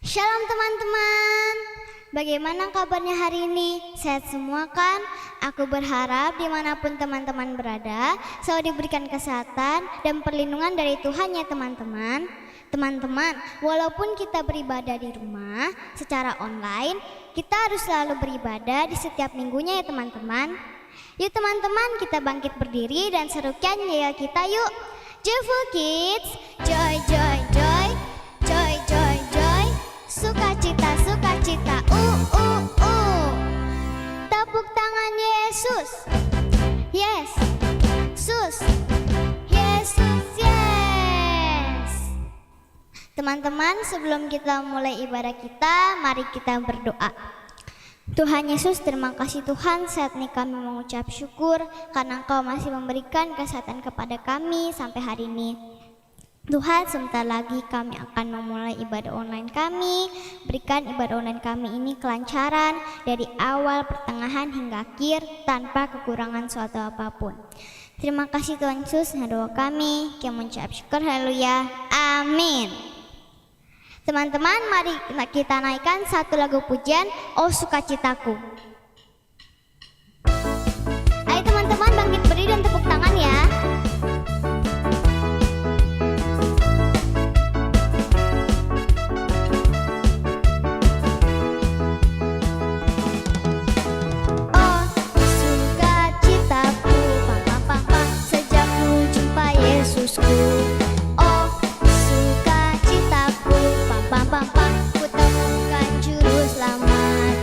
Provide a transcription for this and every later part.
Shalom teman-teman, bagaimana kabarnya hari ini? Sehat semua kan? Aku berharap dimanapun teman-teman berada selalu diberikan kesehatan dan perlindungan dari Tuhan ya teman-teman. Teman-teman, walaupun kita beribadah di rumah secara online, kita harus selalu beribadah di setiap minggunya ya teman-teman. Yuk teman-teman, kita bangkit berdiri dan serukan ya kita yuk. Joyful Kids, joy joy joy, joy joy joy, sukacita sukacita, tepuk tangan Yesus, yes, sus, Yesus, yes. Teman-teman, sebelum kita mulai ibadah kita, mari kita berdoa. Tuhan Yesus, terima kasih Tuhan, saat ini kami mengucap syukur karena Engkau masih memberikan kesehatan kepada kami sampai hari ini. Tuhan, sebentar lagi kami akan memulai ibadah online kami. Berikan ibadah online kami ini kelancaran dari awal, pertengahan hingga akhir tanpa kekurangan suatu apapun. Terima kasih Tuhan Yesus, doa kami, kami mengucap syukur, haleluya, amin. Teman-teman, mari kita naikkan satu lagu pujian, Oh Sukacitaku. Ayo teman-teman, bangkit berdiri dan tepuk tangan ya. Oh sukacitaku, sejak ku jumpa Yesusku. Ku temukan juru selamat.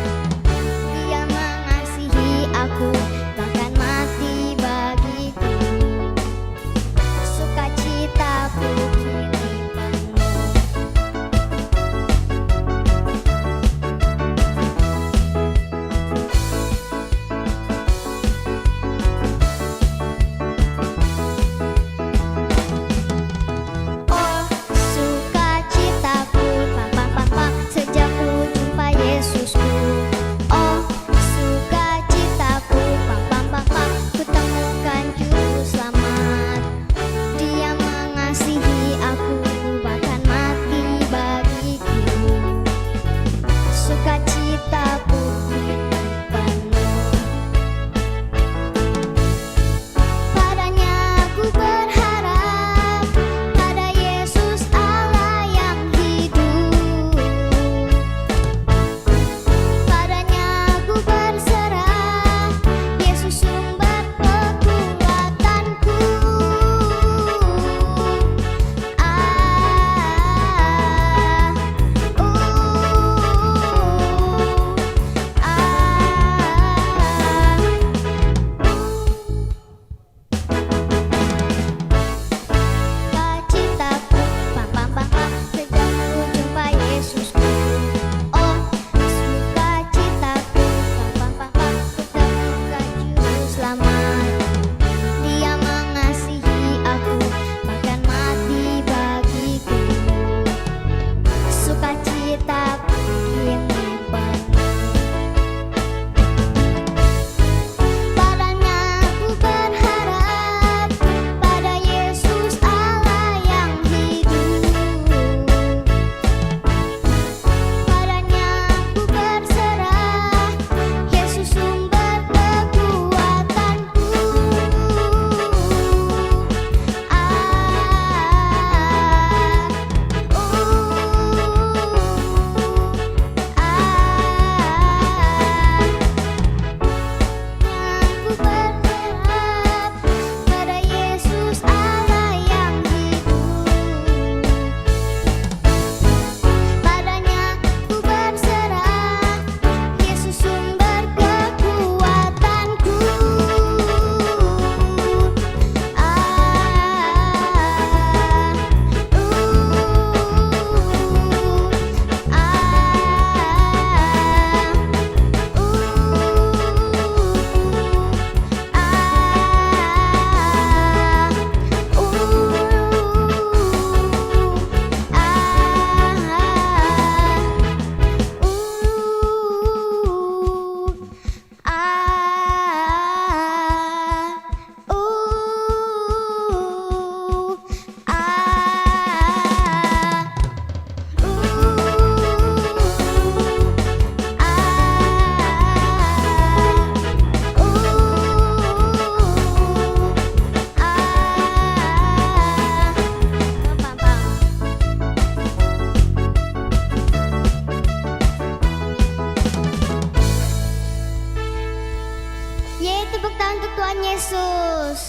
tepuk tangan untuk Tuhan Yesus.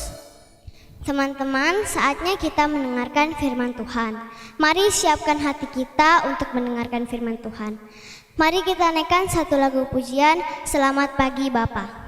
Teman-teman, saatnya kita mendengarkan firman Tuhan. Mari siapkan hati kita untuk mendengarkan firman Tuhan. Mari kita naikkan satu lagu pujian, Selamat Pagi Bapa.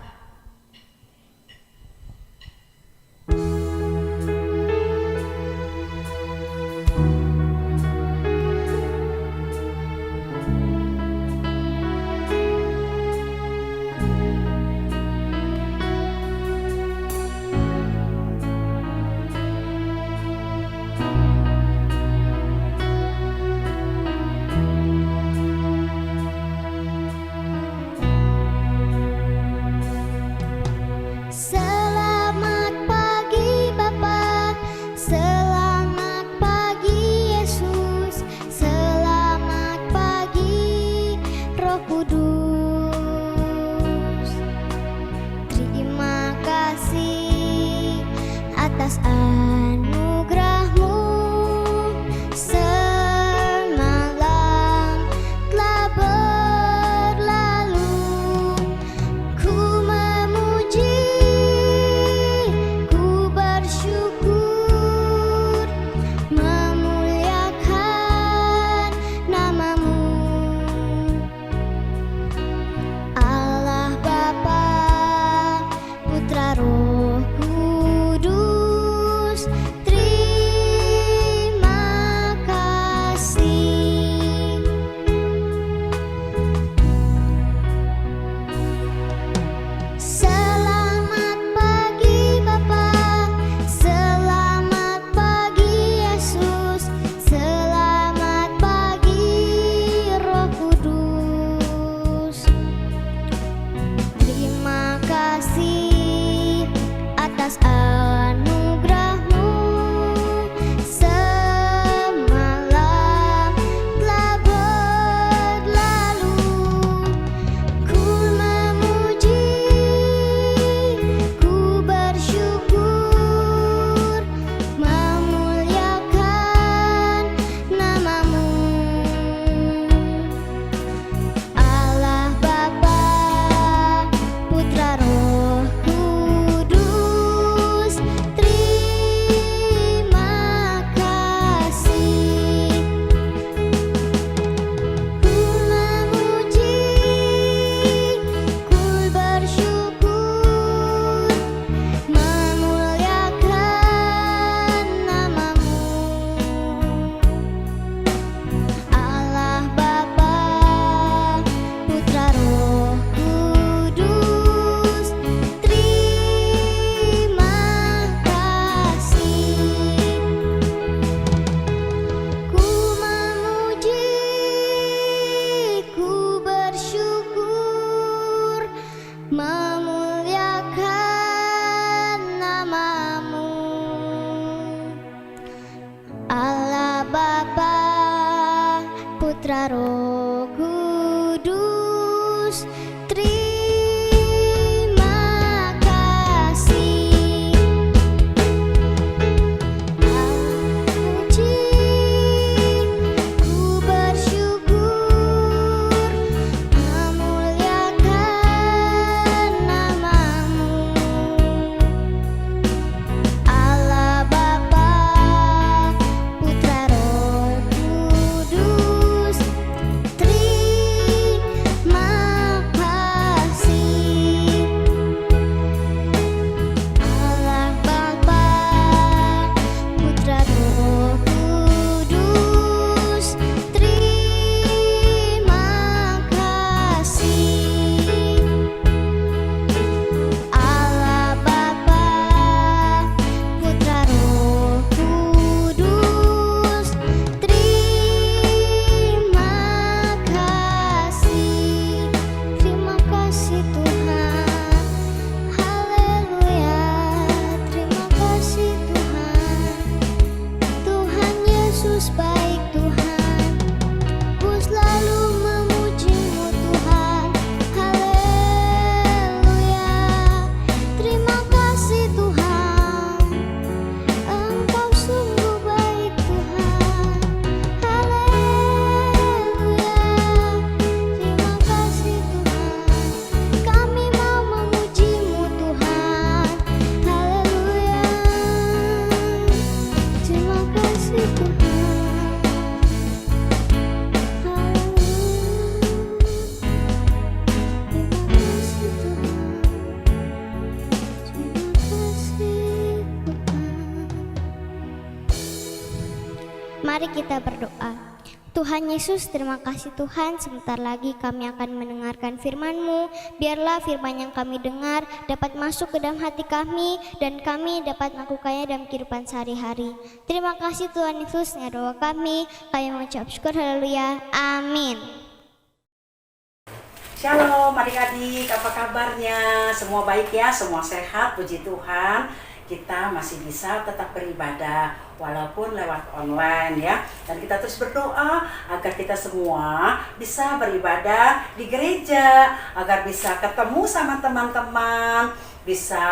Mari kita berdoa. Tuhan Yesus, terima kasih Tuhan, sebentar lagi kami akan mendengarkan firman-Mu. Biarlah firman yang kami dengar dapat masuk ke dalam hati kami dan kami dapat melakukannya dalam kehidupan sehari-hari. Terima kasih Tuhan Yesus, dengar doa kami mengucap syukur, haleluya, amin. Shalom adik-adik, apa kabarnya? Semua baik ya, semua sehat, puji Tuhan. Kita masih bisa tetap beribadah walaupun lewat online ya. Dan kita terus berdoa agar kita semua bisa beribadah di gereja, agar bisa ketemu sama teman-teman, bisa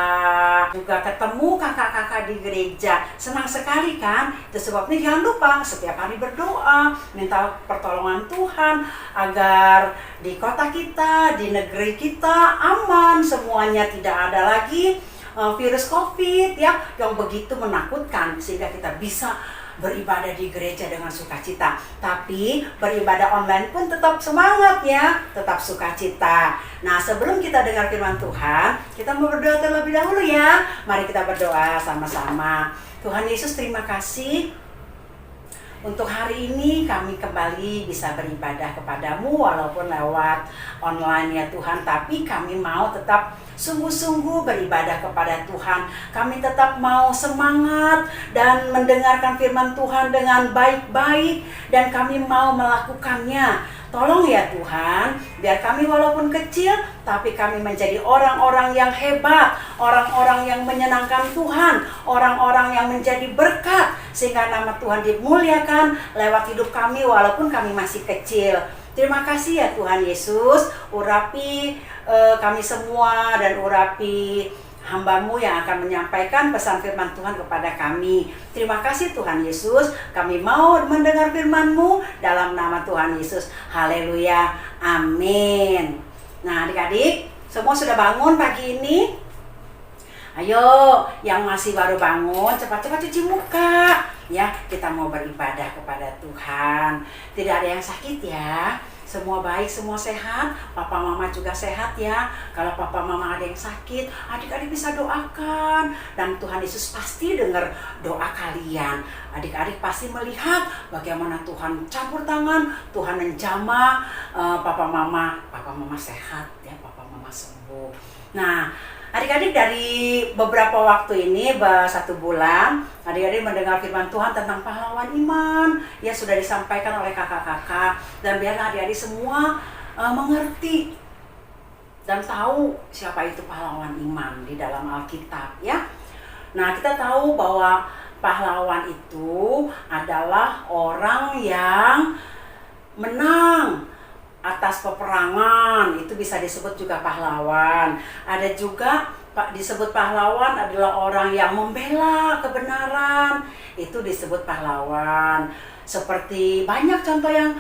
juga ketemu kakak-kakak di gereja. Senang sekali kan? Itu sebabnya jangan lupa setiap hari berdoa, minta pertolongan Tuhan agar di kota kita, di negeri kita aman, semuanya tidak ada lagi virus COVID ya yang begitu menakutkan, sehingga kita bisa beribadah di gereja dengan sukacita. Tapi beribadah online pun tetap semangat ya, tetap sukacita. Nah, sebelum kita dengar firman Tuhan, kita mau berdoa terlebih dahulu ya. Mari kita berdoa sama-sama. Tuhan Yesus, terima kasih untuk hari ini kami kembali bisa beribadah kepadamu walaupun lewat online ya Tuhan. Tapi kami mau tetap sungguh-sungguh beribadah kepada Tuhan. Kami tetap mau semangat dan mendengarkan firman Tuhan dengan baik-baik, dan kami mau melakukannya. Tolong ya Tuhan, biar kami walaupun kecil, tapi kami menjadi orang-orang yang hebat, orang-orang yang menyenangkan Tuhan, orang-orang yang menjadi berkat, sehingga nama Tuhan dimuliakan lewat hidup kami walaupun kami masih kecil. Terima kasih ya Tuhan Yesus, urapi kami semua dan urapi hamba-Mu yang akan menyampaikan pesan firman Tuhan kepada kami. Terima kasih Tuhan Yesus, kami mau mendengar firman-Mu dalam nama Tuhan Yesus. Haleluya, amin. Nah adik-adik, semua sudah bangun pagi ini? Ayo, yang masih baru bangun, cepat-cepat cuci muka. Ya, kita mau beribadah kepada Tuhan. Tidak ada yang sakit ya. Semua baik, semua sehat. Papa mama juga sehat ya. Kalau papa mama ada yang sakit, adik-adik bisa doakan. Dan Tuhan Yesus pasti dengar doa kalian. Adik-adik pasti melihat bagaimana Tuhan campur tangan, Tuhan menjamah papa mama sehat ya, papa mama sembuh. Nah, adik-adik dari beberapa waktu ini, 1 bulan, adik-adik mendengar firman Tuhan tentang pahlawan iman. Ya, sudah disampaikan oleh kakak-kakak. Dan biarlah adik-adik semua mengerti dan tahu siapa itu pahlawan iman di dalam Alkitab ya. Nah, kita tahu bahwa pahlawan itu adalah orang yang menang atas peperangan, itu bisa disebut juga pahlawan. Ada juga disebut pahlawan adalah orang yang membela kebenaran, itu disebut pahlawan. Seperti banyak contoh yang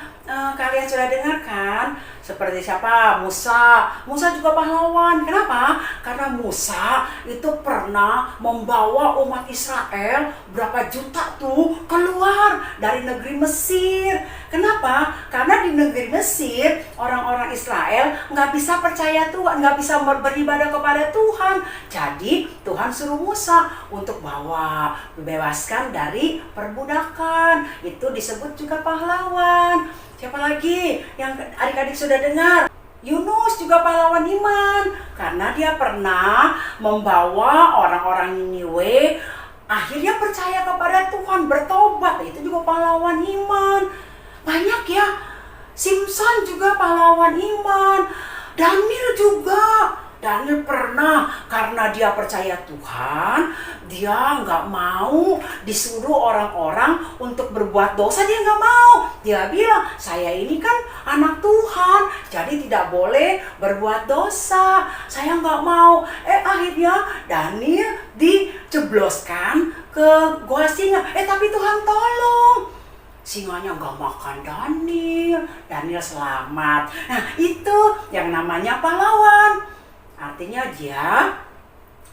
kalian sudah dengarkan, seperti siapa? Musa juga pahlawan. Kenapa? Karena Musa itu pernah membawa umat Israel berapa juta tuh keluar dari negeri Mesir. Kenapa? Karena di negeri Mesir orang-orang Israel nggak bisa percaya Tuhan, nggak bisa beribadah kepada Tuhan. Jadi Tuhan suruh Musa untuk bawa, bebaskan dari perbudakan. Itu disebut juga pahlawan. Siapa lagi yang adik-adik sudah dengar? Yunus juga pahlawan iman, karena dia pernah membawa orang-orang Niniwe akhirnya percaya kepada Tuhan, bertobat. Itu juga pahlawan iman. Banyak ya. Simson juga pahlawan iman. Daniel juga. Daniel pernah, karena dia percaya Tuhan, dia nggak mau disuruh orang-orang untuk berbuat dosa, dia nggak mau. Dia bilang, saya ini kan anak Tuhan, jadi tidak boleh berbuat dosa. Saya nggak mau. Akhirnya Daniel dijebloskan ke gua singa. Tapi Tuhan tolong. Singanya nggak makan Daniel. Daniel selamat. Nah, itu yang namanya pahlawan. Artinya dia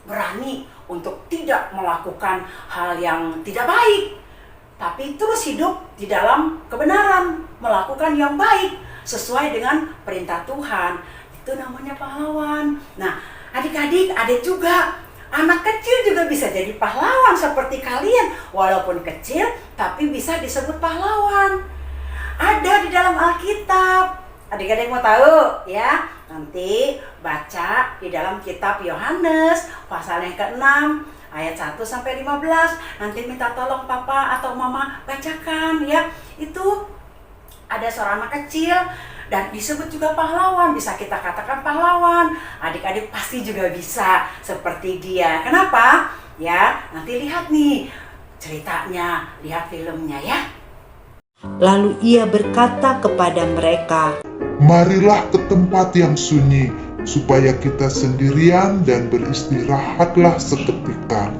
berani untuk tidak melakukan hal yang tidak baik, tapi terus hidup di dalam kebenaran, melakukan yang baik sesuai dengan perintah Tuhan. Itu namanya pahlawan. Nah, adik-adik ada juga Anak kecil juga bisa jadi pahlawan seperti kalian. Walaupun kecil, tapi bisa disebut pahlawan. Ada di dalam Alkitab. Adik-adik mau tahu ya? Nanti baca di dalam kitab Yohanes pasal yang ke-6 ayat 1 sampai 15. Nanti minta tolong papa atau mama bacakan ya. Itu ada seorang anak kecil dan disebut juga pahlawan, bisa kita katakan pahlawan. Adik-adik pasti juga bisa seperti dia. Kenapa? Ya, nanti lihat nih ceritanya, lihat filmnya ya. Lalu ia berkata kepada mereka, Marilah ke tempat yang sunyi, supaya kita sendirian dan beristirahatlah seketika.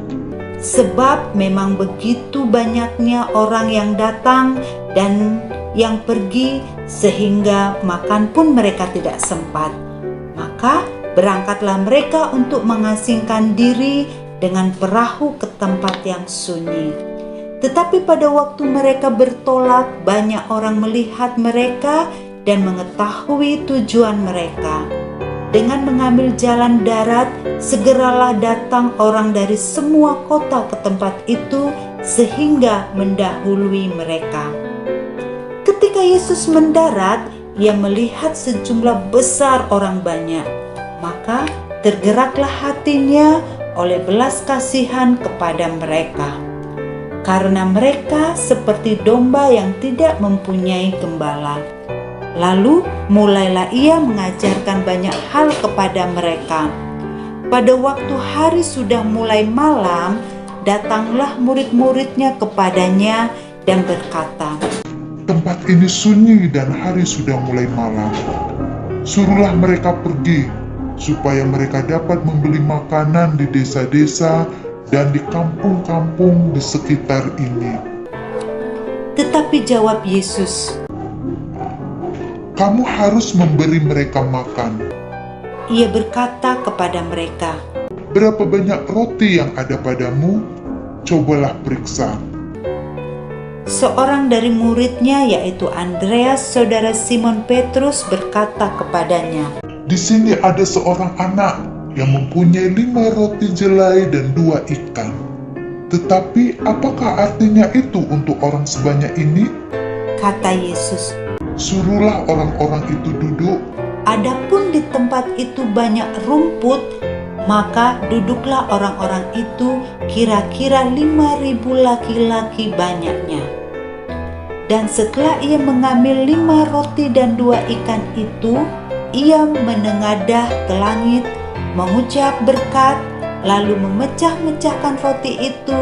sebab memang begitu banyaknya orang yang datang dan yang pergi sehingga makan pun mereka tidak sempat. Maka berangkatlah mereka untuk mengasingkan diri dengan perahu ke tempat yang sunyi. Tetapi pada waktu mereka bertolak, banyak orang melihat mereka dan mengetahui tujuan mereka. Dengan mengambil jalan darat, segeralah datang orang dari semua kota ke tempat itu sehingga mendahului mereka. Ketika Yesus mendarat, ia melihat sejumlah besar orang banyak. Maka tergeraklah hatinya oleh belas kasihan kepada mereka, karena mereka seperti domba yang tidak mempunyai gembala. Lalu mulailah ia mengajarkan banyak hal kepada mereka. Pada waktu hari sudah mulai malam, datanglah murid-muridnya kepadanya dan berkata, Tempat ini sunyi dan hari sudah mulai malam. Suruhlah mereka pergi, supaya mereka dapat membeli makanan di desa-desa dan di kampung-kampung di sekitar ini. Tetapi jawab Yesus, Kamu harus memberi mereka makan. ia berkata kepada mereka, Berapa banyak roti yang ada padamu? Cobalah periksa. seorang dari muridnya yaitu Andreas, saudara Simon Petrus, berkata kepadanya, Di sini ada seorang anak yang mempunyai 5 roti jelai dan 2 ikan. Tetapi apakah artinya itu untuk orang sebanyak ini? kata Yesus. Suruhlah orang-orang itu duduk. Adapun di tempat itu banyak rumput, maka duduklah orang-orang itu, kira-kira 5.000 laki-laki banyaknya. Dan setelah ia mengambil 5 roti dan 2 ikan itu, ia menengadah ke langit, mengucap berkat, lalu memecah-mecahkan roti itu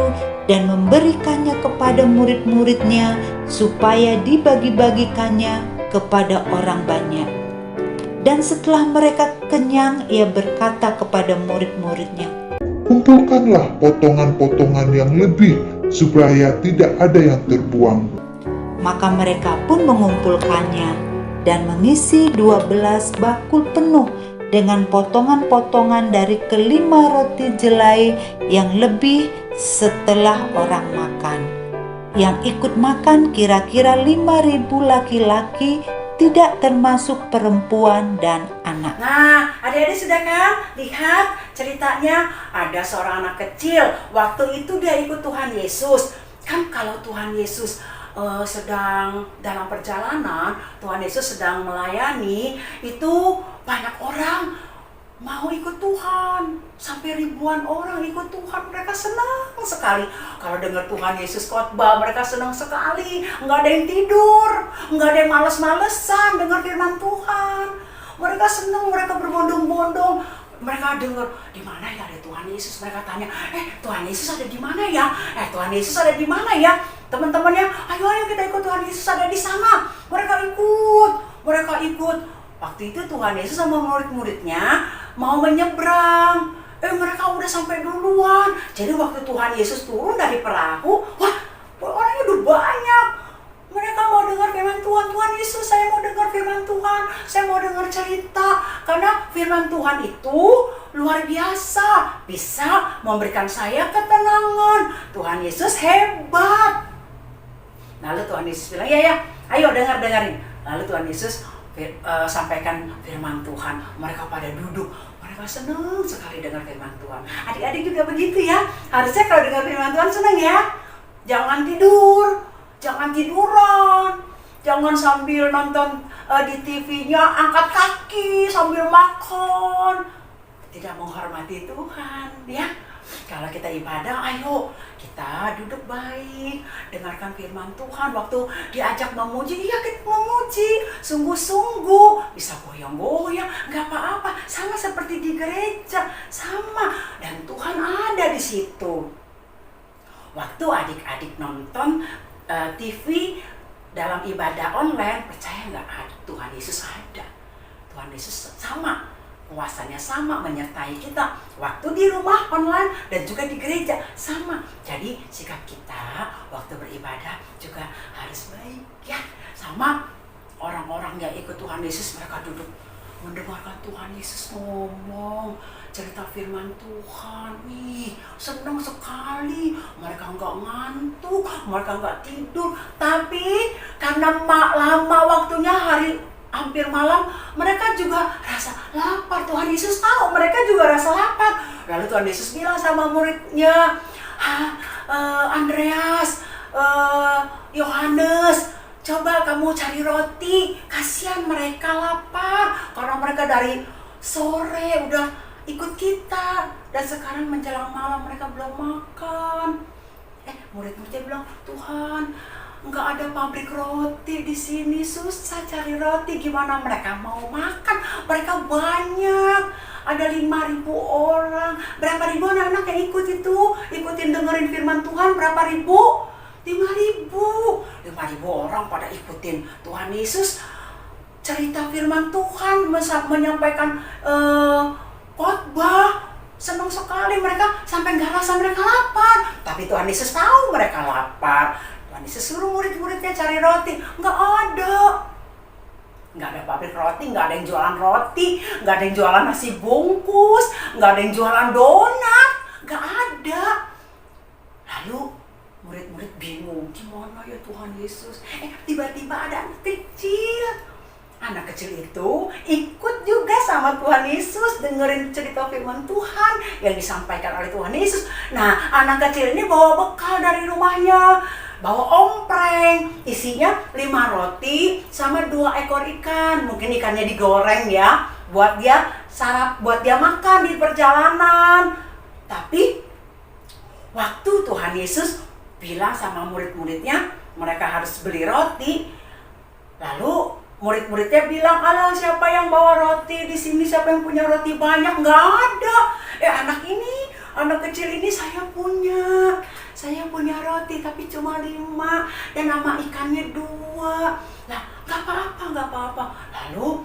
dan memberikannya kepada murid-muridnya supaya dibagi-bagikannya kepada orang banyak. Dan setelah mereka kenyang, ia berkata kepada murid-muridnya, Kumpulkanlah potongan-potongan yang lebih supaya tidak ada yang terbuang. Maka mereka pun mengumpulkannya dan mengisi 12 bakul penuh dengan potongan-potongan dari kelima roti jelai yang lebih setelah orang makan. Yang ikut makan kira-kira 5.000 laki-laki, tidak termasuk perempuan dan anak. Nah, adik-adik sudah kan lihat ceritanya, ada seorang anak kecil. Waktu itu dia ikut Tuhan Yesus. Kan kalau Tuhan Yesus sedang dalam perjalanan, Tuhan Yesus sedang melayani, itu banyak orang mau ikut Tuhan. Sampai ribuan orang ikut Tuhan, mereka senang sekali. Kalau dengar Tuhan Yesus khotbah, mereka senang sekali. Nggak ada yang tidur, nggak ada yang males-malesan dengar firman Tuhan. Mereka senang, mereka berbondong-bondong. Mereka dengar, di mana ya ada Tuhan Yesus? Mereka tanya, Tuhan Yesus ada di mana ya? Tuhan Yesus ada di mana ya? Teman-temannya, ayo kita ikut Tuhan Yesus ada di sana. Mereka ikut. Waktu itu Tuhan Yesus sama murid-muridnya mau menyeberang. Mereka udah sampai duluan. Jadi waktu Tuhan Yesus turun dari perahu, wah, orangnya udah banyak. Mereka mau dengar firman Tuhan. Tuhan Yesus, saya mau dengar firman Tuhan. Saya mau dengar cerita. Karena firman Tuhan itu luar biasa. Bisa memberikan saya ketenangan. Tuhan Yesus hebat. Lalu Tuhan Yesus bilang, ya, ayo dengerin. Lalu Tuhan Yesus sampaikan firman Tuhan. Mereka pada duduk. Mereka Eva senang sekali dengar firman Tuhan. Adik-adik juga begitu ya. Harusnya kalau dengar firman Tuhan senang ya. Jangan tidur, jangan tiduran, jangan sambil nonton di TV-nya angkat kaki sambil makan. Tidak menghormati Tuhan ya. Kalau kita ibadah, ayo kita duduk baik, dengarkan firman Tuhan. Waktu diajak memuji, iya kita memuji, sungguh-sungguh, bisa goyang-goyang, nggak apa-apa, sama seperti di gereja, sama. Dan Tuhan ada di situ. Waktu adik-adik nonton TV dalam ibadah online, percaya nggak, Tuhan Yesus ada. Tuhan Yesus sama. Kuasanya sama menyertai kita waktu di rumah online dan juga di gereja sama. Jadi sikap kita waktu beribadah juga harus baik ya. Sama orang-orang yang ikut Tuhan Yesus, mereka duduk mendengarkan Tuhan Yesus ngomong cerita firman Tuhan. Senang sekali, mereka nggak ngantuk, mereka nggak tidur. Tapi karena lama waktunya, hampir malam, mereka juga rasa lapar. Tuhan Yesus tahu mereka juga rasa lapar. Lalu Tuhan Yesus bilang sama muridnya, Andreas, Yohanes, coba kamu cari roti. Kasihan mereka lapar, karena mereka dari sore udah ikut kita, dan sekarang menjelang malam mereka belum makan. Murid-muridnya bilang, Tuhan, nggak ada pabrik roti di sini, susah cari roti, gimana mereka mau makan? Mereka banyak, ada 5.000 orang. Berapa ribu anak-anak yang ikutin dengerin firman Tuhan? Berapa ribu? 5.000 orang pada ikutin Tuhan Yesus cerita firman Tuhan, menyampaikan khotbah. Senang sekali mereka, sampai nggak rasa mereka lapar. Tapi Tuhan Yesus tahu mereka lapar. Tuhan Yesus suruh murid-muridnya cari roti. Nggak ada pabrik roti, nggak ada yang jualan roti, nggak ada yang jualan nasi bungkus, nggak ada yang jualan donat, nggak ada. Lalu murid-murid bingung, gimana ya Tuhan Yesus? Tiba-tiba ada anak kecil. Anak kecil itu ikut juga sama Tuhan Yesus, dengerin cerita firman Tuhan yang disampaikan oleh Tuhan Yesus. Nah, anak kecil ini bawa bekal dari rumahnya, bawa ompreng, isinya 5 roti sama 2 ekor ikan. Mungkin ikannya digoreng ya, buat dia makan di perjalanan. Tapi waktu Tuhan Yesus bilang sama murid-muridnya, mereka harus beli roti. Lalu murid-muridnya bilang, "Alah, siapa yang bawa roti di sini? Siapa yang punya roti banyak?" Nggak ada. Anak kecil ini saya punya roti tapi cuma 5 dan nama ikannya 2. Nah, nggak apa-apa. Lalu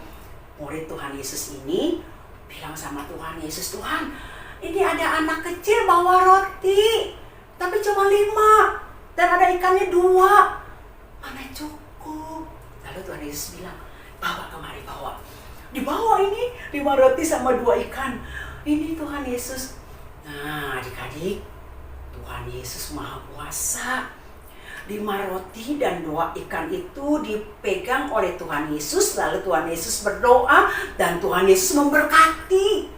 murid Tuhan Yesus ini bilang sama Tuhan Yesus, "Tuhan, ini ada anak kecil bawa roti tapi cuma 5 dan ada ikannya 2. Mana cukup?" Lalu Tuhan Yesus bilang, "Bawa kemari, bawa. Dibawa ini 5 roti sama 2 ikan. Ini Tuhan Yesus." Nah, adik-adik, Tuhan Yesus Maha Kuasa. 5 roti dan 2 ikan itu dipegang oleh Tuhan Yesus. Lalu Tuhan Yesus berdoa dan Tuhan Yesus memberkati.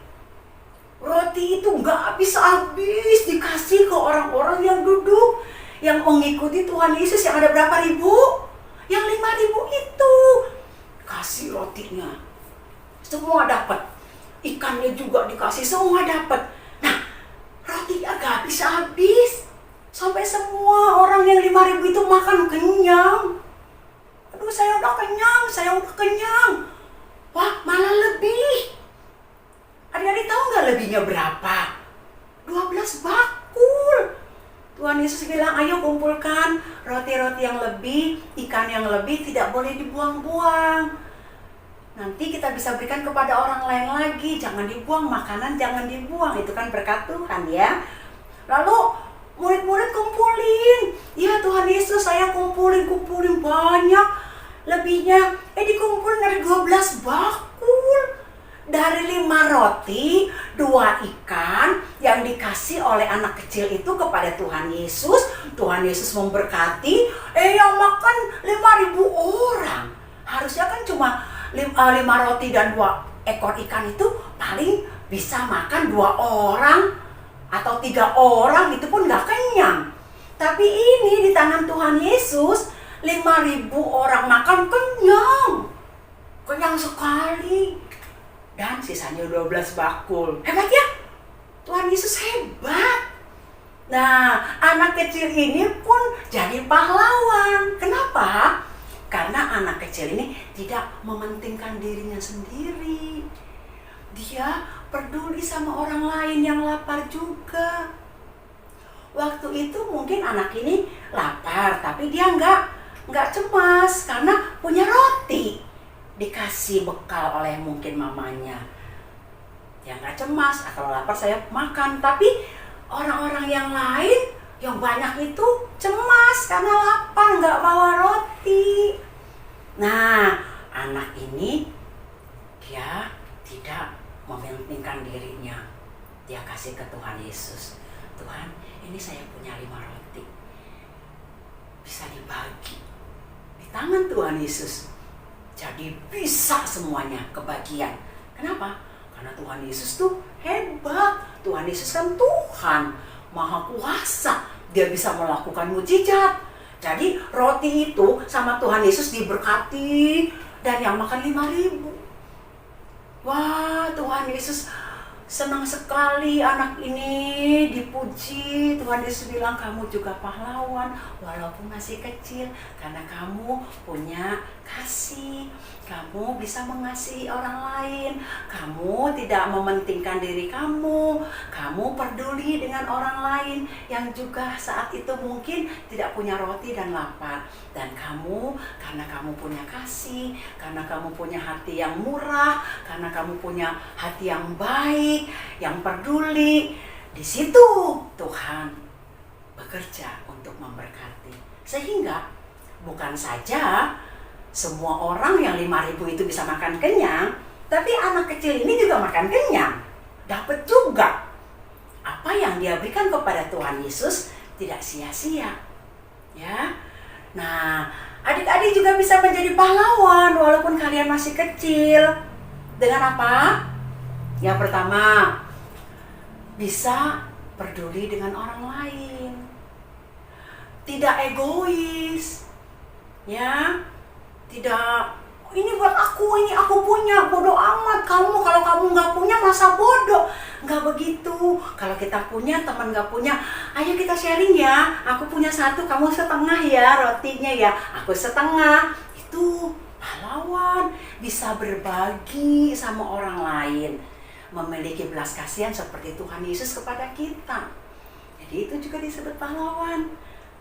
Roti itu nggak habis-habis dikasih ke orang-orang yang duduk, yang mengikuti Tuhan Yesus, yang ada berapa ribu? Yang 5.000 itu kasih rotinya, semua dapat. Ikannya juga dikasih, semua dapat. Nah, rotinya gak habis-habis sampai semua orang yang 5.000 itu makan kenyang. Aduh, saya udah kenyang. Wah, malah lebih. Adik-adik tahu nggak lebihnya berapa? 12 bakul. Tuhan Yesus bilang, "Ayo kumpulkan roti-roti yang lebih, ikan yang lebih, tidak boleh dibuang-buang. Nanti kita bisa berikan kepada orang lain lagi, jangan dibuang, makanan jangan dibuang." Itu kan berkat Tuhan ya. Lalu murid-murid kumpulin. "Ya Tuhan Yesus, saya kumpulin banyak. Lebihnya, dikumpulin dari 12 bakul. Dari 5 roti, 2 ikan yang dikasih oleh anak kecil itu kepada Tuhan Yesus. Tuhan Yesus memberkati, yang makan 5.000 orang. Harusnya kan cuma 5 roti dan 2 ekor ikan itu paling bisa makan 2 orang atau 3 orang, itu pun gak kenyang. Tapi ini di tangan Tuhan Yesus, 5.000 orang makan kenyang. Kenyang sekali. Dan sisanya 12 bakul. Hebat ya? Tuhan Yesus hebat. Nah, anak kecil ini pun jadi pahlawan. Kenapa? Karena anak kecil ini tidak mementingkan dirinya sendiri. Dia peduli sama orang lain yang lapar juga. Waktu itu mungkin anak ini lapar, tapi dia nggak cemas karena punya roti. Dikasih bekal oleh mungkin mamanya. Dia nggak cemas, kalau lapar saya makan. Tapi orang-orang yang lain yang banyak itu cemas karena lapar, nggak bawa roti. Nah, anak ini dia tidak mementingkan dirinya. Dia kasih ke Tuhan Yesus. Tuhan, ini saya punya 5 roti. Bisa dibagi di tangan Tuhan Yesus. Jadi bisa semuanya kebagian. Kenapa? Karena Tuhan Yesus tuh hebat. Tuhan Yesus kan Tuhan, Maha Kuasa. Dia bisa melakukan mujizat. Jadi roti itu sama Tuhan Yesus diberkati. Dan yang makan 5.000. Wah, Tuhan Yesus senang sekali anak ini dipuji. Tuhan Yesus bilang, kamu juga pahlawan walaupun masih kecil. Karena kamu punya kasih. Kamu bisa mengasihi orang lain. Kamu tidak mementingkan diri kamu. Kamu peduli dengan orang lain yang juga saat itu mungkin tidak punya roti dan lapar. Dan kamu, karena kamu punya kasih, karena kamu punya hati yang murah, karena kamu punya hati yang baik, yang peduli, di situ Tuhan bekerja untuk memberkati. Sehingga bukan saja semua orang yang 5.000 itu bisa makan kenyang, tapi anak kecil ini juga makan kenyang. Dapat juga. Apa yang dia berikan kepada Tuhan Yesus tidak sia-sia. Ya. Nah, adik-adik juga bisa menjadi pahlawan walaupun kalian masih kecil. Dengan apa? Yang pertama, bisa peduli dengan orang lain. Tidak egois. Ya. Tidak, ini buat aku, ini aku punya, bodoh amat kamu, kalau kamu nggak punya masa bodoh. Nggak begitu. Kalau kita punya, teman nggak punya, ayo kita sharing ya. Aku punya 1, kamu setengah ya rotinya ya. Aku setengah. Itu pahlawan, bisa berbagi sama orang lain. Memiliki belas kasihan seperti Tuhan Yesus kepada kita. Jadi itu juga disebut pahlawan.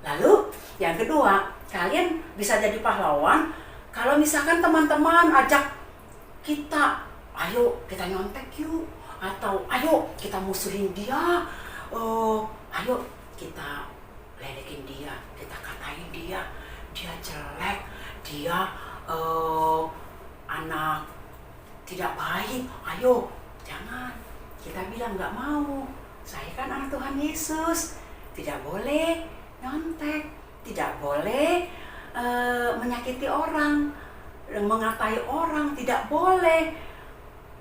Lalu yang kedua, kalian bisa jadi pahlawan kalau misalkan teman-teman ajak kita, ayo kita nyontek yuk, atau ayo kita musuhin dia, ayo kita ledekin dia, kita katain dia, dia jelek, dia anak tidak baik, ayo jangan. Kita bilang nggak mau, saya kan anak Tuhan Yesus, tidak boleh nyontek, tidak boleh menyakiti orang, mengatai orang, tidak boleh.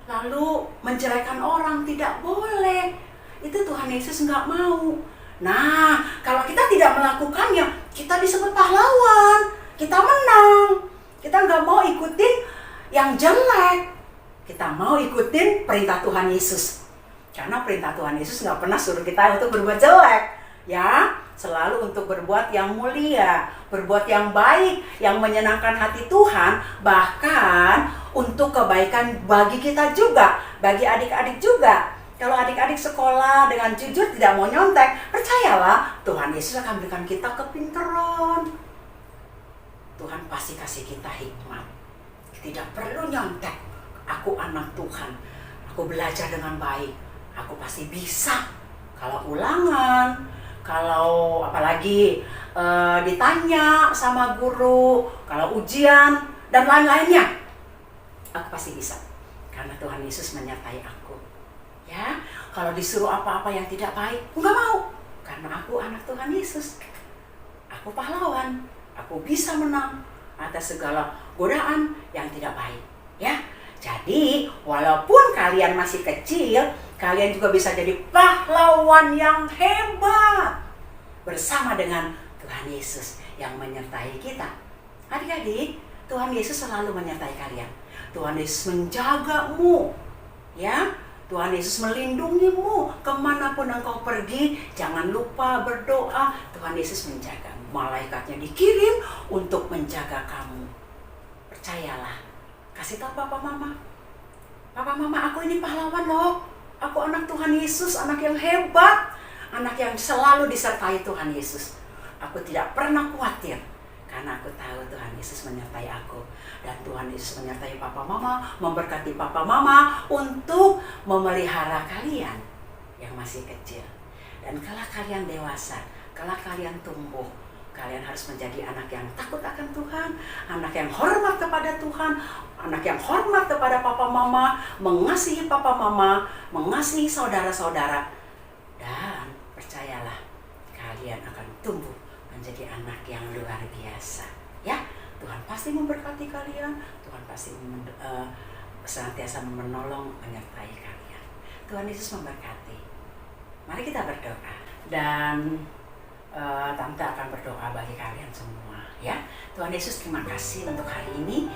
Lalu menjelekan orang, tidak boleh. Itu Tuhan Yesus nggak mau. Nah, kalau kita tidak melakukannya, kita disebut pahlawan. Kita menang. Kita nggak mau ikutin yang jelek. Kita mau ikutin perintah Tuhan Yesus. Karena perintah Tuhan Yesus nggak pernah suruh kita untuk berbuat jelek. Ya, selalu untuk berbuat yang mulia, berbuat yang baik, yang menyenangkan hati Tuhan, bahkan untuk kebaikan bagi kita juga, bagi adik-adik juga. Kalau adik-adik sekolah dengan jujur tidak mau nyontek, percayalah Tuhan Yesus akan berikan kita kepintaran. Tuhan pasti kasih kita hikmat. Tidak perlu nyontek. Aku anak Tuhan, aku belajar dengan baik, aku pasti bisa. Kalau ulangan, kalau apalagi ditanya sama guru, kalau ujian dan lain-lainnya, aku pasti bisa. Karena Tuhan Yesus menyertai aku. Ya, kalau disuruh apa-apa yang tidak baik, enggak mau. Karena aku anak Tuhan Yesus. Aku pahlawan. Aku bisa menang atas segala godaan yang tidak baik. Ya, Jadi, walaupun kalian masih kecil, kalian juga bisa jadi pahlawan yang hebat bersama dengan Tuhan Yesus yang menyertai kita. Adik-adik, Tuhan Yesus selalu menyertai kalian. Tuhan Yesus menjagamu, ya. Tuhan Yesus melindungimu kemanapun engkau pergi. Jangan lupa berdoa. Tuhan Yesus menjaga. Malaikatnya dikirim untuk menjaga kamu. Percayalah. Kasih tahu papa mama. Papa mama, aku ini pahlawan loh. Aku anak Tuhan Yesus, anak yang hebat. Anak yang selalu disertai Tuhan Yesus. Aku tidak pernah khawatir. Karena aku tahu Tuhan Yesus menyertai aku. Dan Tuhan Yesus menyertai papa mama, memberkati papa mama untuk memelihara kalian yang masih kecil. Dan kalau kalian dewasa, kalau kalian tumbuh, kalian harus menjadi anak yang takut akan Tuhan, anak yang hormat kepada Tuhan, anak yang hormat kepada papa mama, mengasihi papa mama, mengasihi saudara-saudara. Dan percayalah, kalian akan tumbuh menjadi anak yang luar biasa. Ya, Tuhan pasti memberkati kalian, Tuhan pasti senantiasa menolong, menyertai kalian. Tuhan Yesus memberkati. Mari kita berdoa. Dan Tante akan berdoa bagi kalian semua, ya. Tuhan Yesus, terima kasih untuk hari ini.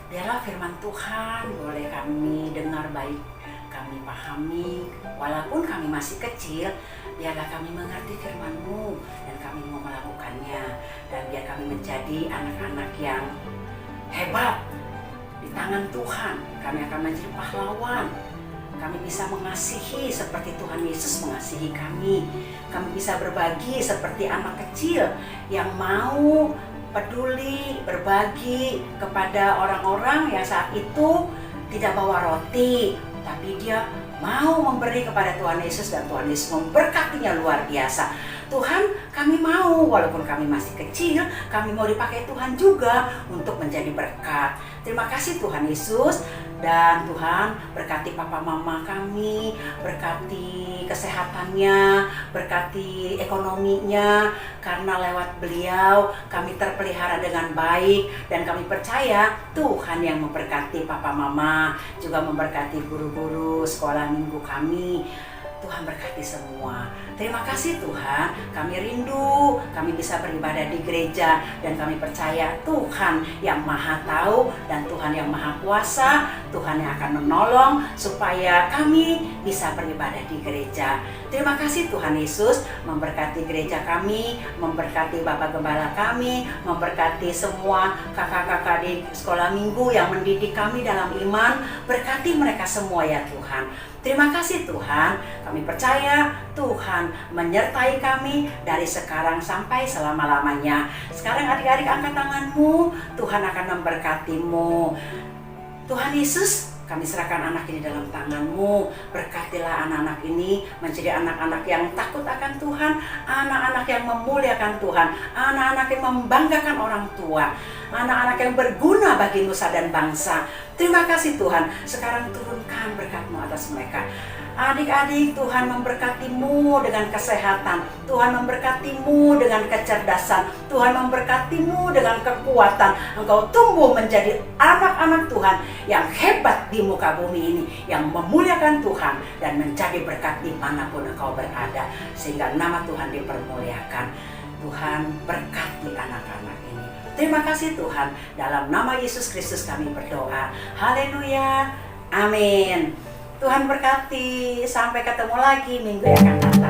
Biarlah firman Tuhan boleh kami dengar baik, kami pahami, walaupun kami masih kecil. Biarlah kami mengerti firman-Mu dan kami mau melakukannya. Dan biar kami menjadi anak-anak yang hebat di tangan Tuhan. Kami akan menjadi pahlawan. Kami bisa mengasihi seperti Tuhan Yesus mengasihi kami. Kami bisa berbagi seperti anak kecil yang mau peduli, berbagi kepada orang-orang yang saat itu tidak bawa roti, tapi dia mau memberi kepada Tuhan Yesus dan Tuhan Yesus memberkatinya luar biasa. Tuhan, kami mau, walaupun kami masih kecil, kami mau dipakai Tuhan juga untuk menjadi berkat. Terima kasih Tuhan Yesus. Dan Tuhan berkati papa mama kami, berkati kesehatannya, berkati ekonominya, karena lewat beliau kami terpelihara dengan baik. Dan kami percaya Tuhan yang memberkati papa mama, juga memberkati guru-guru sekolah minggu kami. Tuhan berkati semua. Terima kasih Tuhan, kami rindu, kami bisa beribadah di gereja. Dan kami percaya Tuhan yang maha tahu dan Tuhan yang maha kuasa, Tuhan yang akan menolong supaya kami bisa beribadah di gereja. Terima kasih Tuhan Yesus, memberkati gereja kami, memberkati Bapak Gembala kami, memberkati semua kakak-kakak di sekolah minggu yang mendidik kami dalam iman. Berkati mereka semua ya Tuhan. Terima kasih Tuhan, kami percaya Tuhan menyertai kami dari sekarang sampai selama-lamanya. Sekarang adik-adik angkat tanganmu, Tuhan akan memberkatimu. Tuhan Yesus, kami serahkan anak ini dalam tangan-Mu. Berkatilah anak-anak ini menjadi anak-anak yang takut akan Tuhan, anak-anak yang memuliakan Tuhan, anak-anak yang membanggakan orang tua, anak-anak yang berguna bagi nusa dan bangsa. Terima kasih Tuhan, sekarang turunkan berkat-Mu atas mereka. Adik-adik, Tuhan memberkati-Mu dengan kesehatan, Tuhan memberkati-Mu dengan kecerdasan, Tuhan memberkati-Mu dengan kekuatan. Engkau tumbuh menjadi anak-anak Tuhan yang hebat di muka bumi ini, yang memuliakan Tuhan dan menjadi berkat dimanapun engkau berada, sehingga nama Tuhan dipermuliakan. Tuhan berkati anak-anak ini. Terima kasih Tuhan, dalam nama Yesus Kristus kami berdoa. Haleluya, amin. Tuhan berkati, sampai ketemu lagi minggu yang akan datang.